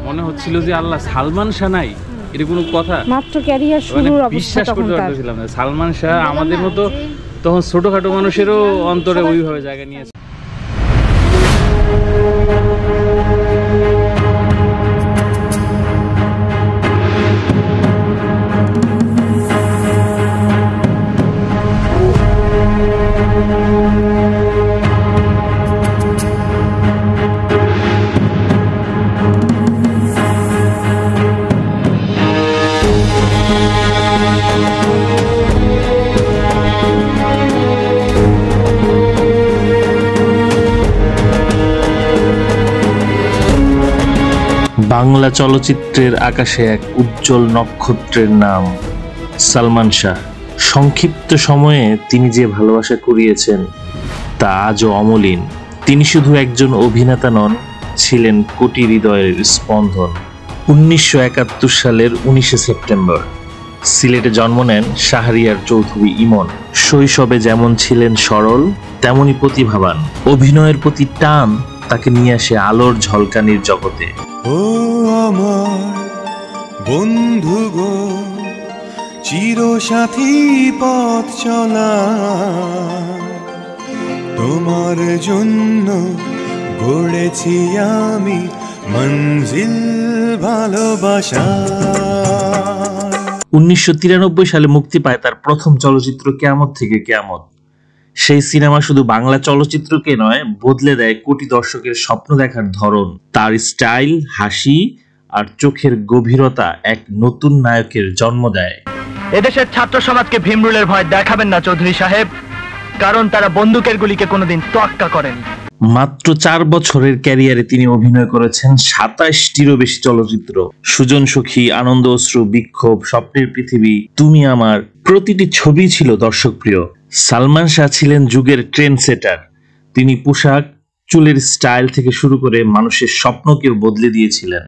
মনে হচ্ছিল যে আল্লাহ সালমান শাহ নাই, এটা কোনো কথা? মাত্র ক্যারিয়ার শুরুর অবস্থা, বিশ্বাস করতে পারছিলাম না। সালমান শাহ আমাদের মতো তখন ছোটখাটো মানুষেরও অন্তরে ওইভাবে জায়গা নিয়েছে। বাংলা চলচ্চিত্রের আকাশে এক উজ্জ্বল নক্ষত্রের নাম সালমান শাহ। সংক্ষিপ্ত সময়ে তিনি যে ভালোবাসা কুড়িয়েছেন তা আজও অমলিন। তিনি শুধু একজন অভিনেতা নন, ছিলেন কোটি হৃদয়ের স্পন্দন। 1971 সালের 19 সেপ্টেম্বর সিলেটে জন্ম নেন শাহরিয়ার চৌধুরী ইমন। শৈশবে যেমন ছিলেন সরল, তেমনি প্রতিভাবান। অভিনয়ের প্রতি টান তাকে নিয়ে আসে আলোর ঝলকানির জগতে। ও আমার বন্ধু গো, চিরসাথী পথ চলা, তোমার জন্য গড়েছি আমি মঞ্জিল ভালোবাসা। 1993 সালে মুক্তি পায় তার প্রথম চলচ্চিত্র কেয়ামত থেকে কেয়ামত। সেই সিনেমা শুধু বাংলা চলচ্চিত্রকে নয়, বদলে দেয় কোটি দর্শকের স্বপ্ন দেখার ধরন। তার স্টাইল, হাসি আর চোখের গভীরতা এক নতুন নায়কের জন্ম দেয়। এদেশের ছাত্র সমাজকে ভীমরুলের ভয় দেখাবেন না চৌধুরী সাহেব, কারণ তারা বন্দুকের গুলিকে কোনোদিন তোয়াক্কা করেনি। মাত্র 4 বছরের ক্যারিয়ারে তিনি অভিনয় করেছেন 27টিরও বেশি চলচ্চিত্র। সুজন সখী, আনন্দ অশ্রু, বিক্ষোভ, স্বপ্নের পৃথিবী, তুমি আমার, প্রতিটি ছবি ছিল দর্শকপ্রিয়। সালমান শাহ ছিলেন যুগের ট্রেন্ড সেটার। তিনি পোশাক, চুলের স্টাইল থেকে শুরু করে মানুষের স্বপ্নকেও বদলে দিয়েছিলেন।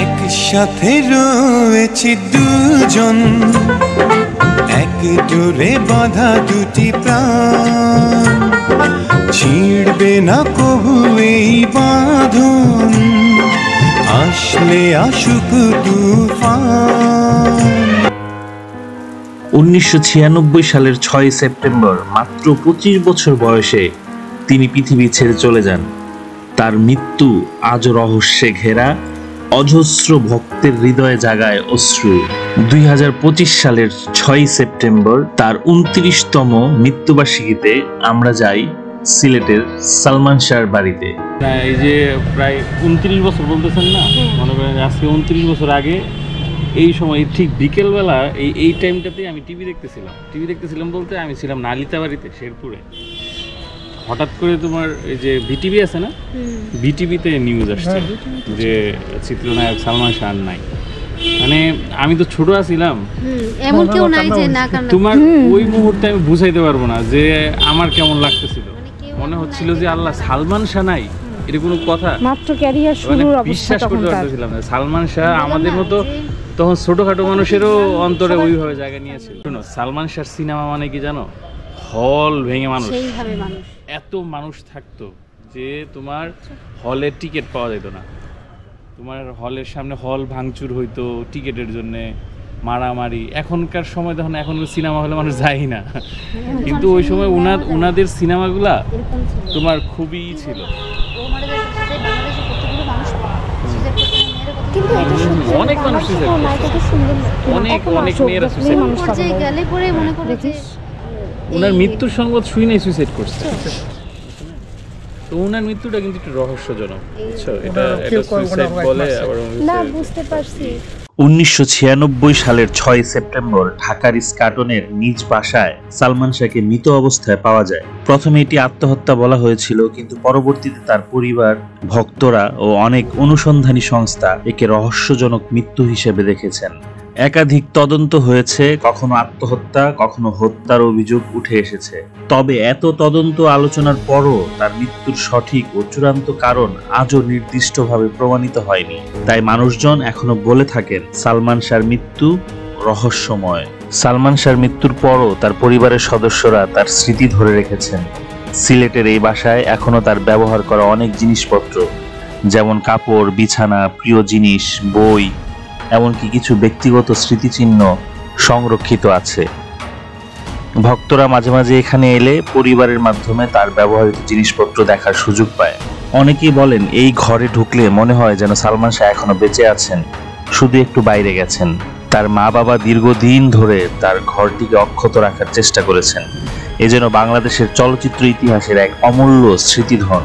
একসাথে রয়েছি দুজন, এক জোরে বাঁধা দুটি প্রাণ, ছিড়বে না কবু এই বাঁধন, আসলে আসুক তুফান। 1996 সালের 6 সেপ্টেম্বর মাত্র 25 বছর বয়সে তিনি পৃথিবী ছেড়ে চলে যান। তার মৃত্যু আজও রহস্যে ঘেরা, অজস্র ভক্তের হৃদয়ে জাগায় অশ্রু। 2025 সালের 6 সেপ্টেম্বর তার 29তম মৃত্যুবার্ষিকীতে আমরা যাই সিলেটের সালমান শাহর বাড়িতে। এই যে প্রায় 29 বছর বলতেছেন না, মনে করেন আজকে 29 বছর আগে এই সময় ঠিক বিকেলবেলা এই টাইমটাতে আমি টিভি দেখতেছিলাম বলতে আমি ছিলাম নালিতাবাড়িতে, শেরপুরে। হঠাৎ করে তোমার এই যে বিটিভি আছে না, বিটিভিতে নিউজ আসছে যে চিত্রনায়ক সালমান শাহ নাই। মানে আমি তো ছোট আছিলাম, এমন কেউ নাই যে না কারণ তোমার ওই মুহূর্তে আমি বুঝাইতে পারবো না যে আমার কেমন লাগতেছিল। মনে হচ্ছিল যে আল্লাহ সালমান শাহ নাই, এটা কোনো কথা? মাত্র ক্যারিয়ার শুরুর অবস্থা, বিশ্বাস করতে পারছিলাম না। সালমান শাহ আমাদের মতো তখন ছোটখাটো মানুষেরও অন্তরে ওইভাবে জায়গা নিয়েছিল। সালমান শাহ সিনেমা মানে কি জানো? হল ভেঙে মানুষ, এত মানুষ থাকতো যে তোমার হলের টিকিট পাওয়া যেত না। তোমার হলের সামনে হল ভাঙচুর হইতো টিকিটের জন্য, মারামারি। এখনকার সময় তখন এখন সিনেমা হলে মানুষ যায় না, কিন্তু ওই সময় উনাদের সিনেমাগুলা তোমার খুবই ছিল। অনেক মানুষ অনেক মেয়েরা সুইসাইড করছে। ওনার মৃত্যুর সংবাদ শুই নাই সুইসাইড করছে। তো ওনার মৃত্যুটা কিন্তু একটু রহস্যজনক, বুঝছো? এটা সুইসাইড বলে আবার না, বুঝতে পারছি। 1996 সালের 6 সেপ্টেম্বর ঢাকার ইস্কাটনের নিজ বাসায় সালমান শাহকে মৃত অবস্থায় পাওয়া যায়। প্রথমে এটি আত্মহত্যা বলা হয়েছিল, কিন্তু পরবর্তীতে তার পরিবার, ভক্তরা ও অনেক অনুসন্ধানী সংস্থা একে রহস্যজনক মৃত্যু হিসেবে দেখেছেন। একাধিক তদন্ত হয়েছে, কখনো আত্মহত্যা, কখনো হত্যার অভিযোগ উঠে এসেছে। তবে এত তদন্ত আলোচনার পরও তার মৃত্যুর সঠিক ও চূড়ান্ত কারণ আজও নির্দিষ্টভাবে প্রমাণিত হয়নি। তাই মানুষজন এখনো বলে থাকেন সালমান শাহর মৃত্যু রহস্যময়। সালমান শাহর মৃত্যুর পরও তার পরিবারের সদস্যরা তার স্মৃতি ধরে রেখেছেন। সিলেটের এই বাসায় এখনো তার ব্যবহার করা অনেক জিনিসপত্র, যেমন কাপড়, বিছানা, প্রিয় জিনিস, বই, এমনকি কিছু ব্যক্তিগত স্মৃতিচিহ্ন সংরক্ষিত আছে। ভক্তরা মাঝে মাঝে এখানে এলে পরিবারের মাধ্যমে তার ব্যবহৃত জিনিসপত্র দেখার সুযোগ পায়। অনেকেই বলেন এই ঘরে ঢুকলে মনে হয় যেন সালমান শাহ এখনো বেঁচে আছেন, শুধু একটু বাইরে গেছেন। তার মা বাবা দীর্ঘদিন ধরে তার ঘরটিকে অক্ষত রাখার চেষ্টা করেছেন। এ যেন বাংলাদেশের চলচ্চিত্র ইতিহাসের এক অমূল্য স্মৃতিধন।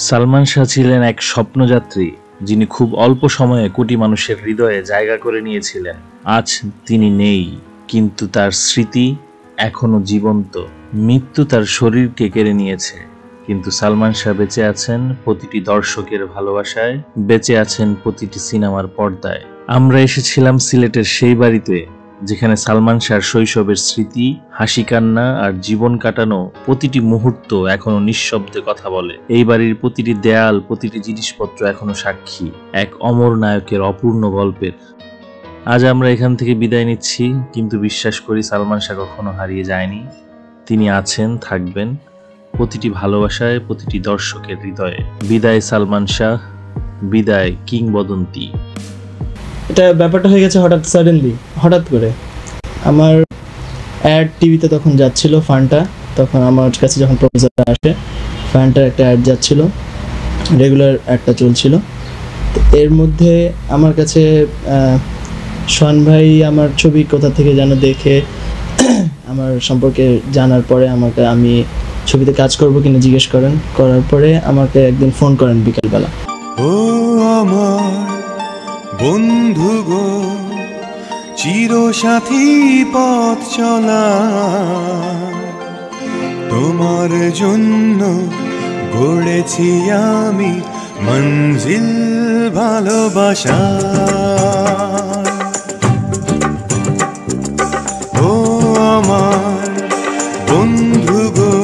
সালমান শাহ ছিলেন এক স্বপ্নযাত্রী, যিনি খুব অল্প সময়ে কোটি মানুষের হৃদয়ে জায়গা করে নিয়েছিলেন। আজ তিনি নেই, কিন্তু তার স্মৃতি এখনো জীবন্ত। মৃত্যু তার শরীরকে কেড়ে নিয়েছে, কিন্তু সালমান শাহ বেঁচে আছেন প্রতিটি দর্শকের ভালোবাসায়, বেঁচে আছেন প্রতিটি সিনেমার পর্দায়। আমরা এসেছিলাম সিলেটের সেই বাড়িতে যেখানে সালমান শাহর শৈশবের স্মৃতি, হাসি কান্না আর জীবন কাটানো প্রতিটি মুহূর্ত এখনো নিঃশব্দে কথা বলে। এই বাড়ির প্রতিটি দেয়াল, প্রতিটি জিনিসপত্র এখনো সাক্ষী এক অমর নায়কের অপূর্ণ গল্পের। আজ আমরা এখান থেকে বিদায় নিচ্ছি, কিন্তু বিশ্বাস করি সালমান শাহ কখনো হারিয়ে যায়নি। তিনি আছেন, থাকবেন প্রতিটি ভালোবাসায়, প্রতিটি দর্শকের হৃদয়ে। বিদায় সালমান শাহ, বিদায় কিংবদন্তি। এটা ব্যাপারটা হয়ে গেছে হঠাৎ করে। আমার অ্যাড টিভিতে তখন যাচ্ছিল ফান্টা, তখন আমার কাছে যখন প্রপোজাল আসে ফান্টার একটা অ্যাড যাচ্ছিল, রেগুলার অ্যাডটা চলছিল। তো এর মধ্যে আমার কাছে সোহান ভাই আমার ছবি কোথা থেকে যেন দেখে আমার সম্পর্কে জানার পরে আমি ছবিতে কাজ করবো কিনা জিজ্ঞেস করার পরে আমাকে একদিন ফোন করেন বিকালবেলা। ও আমার বন্ধু গো, চিরসাথী পথ চলা, তোমার জন্য গড়েছি আমি মঞ্জিল ভালোবাসা। ও আমার বন্ধু গো,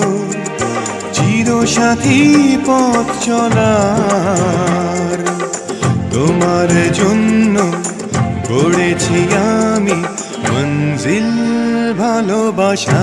চিরসাথী পথ চলার, তোমার জন্য গড়েছি আমি মঞ্জিল ভালোবাসা।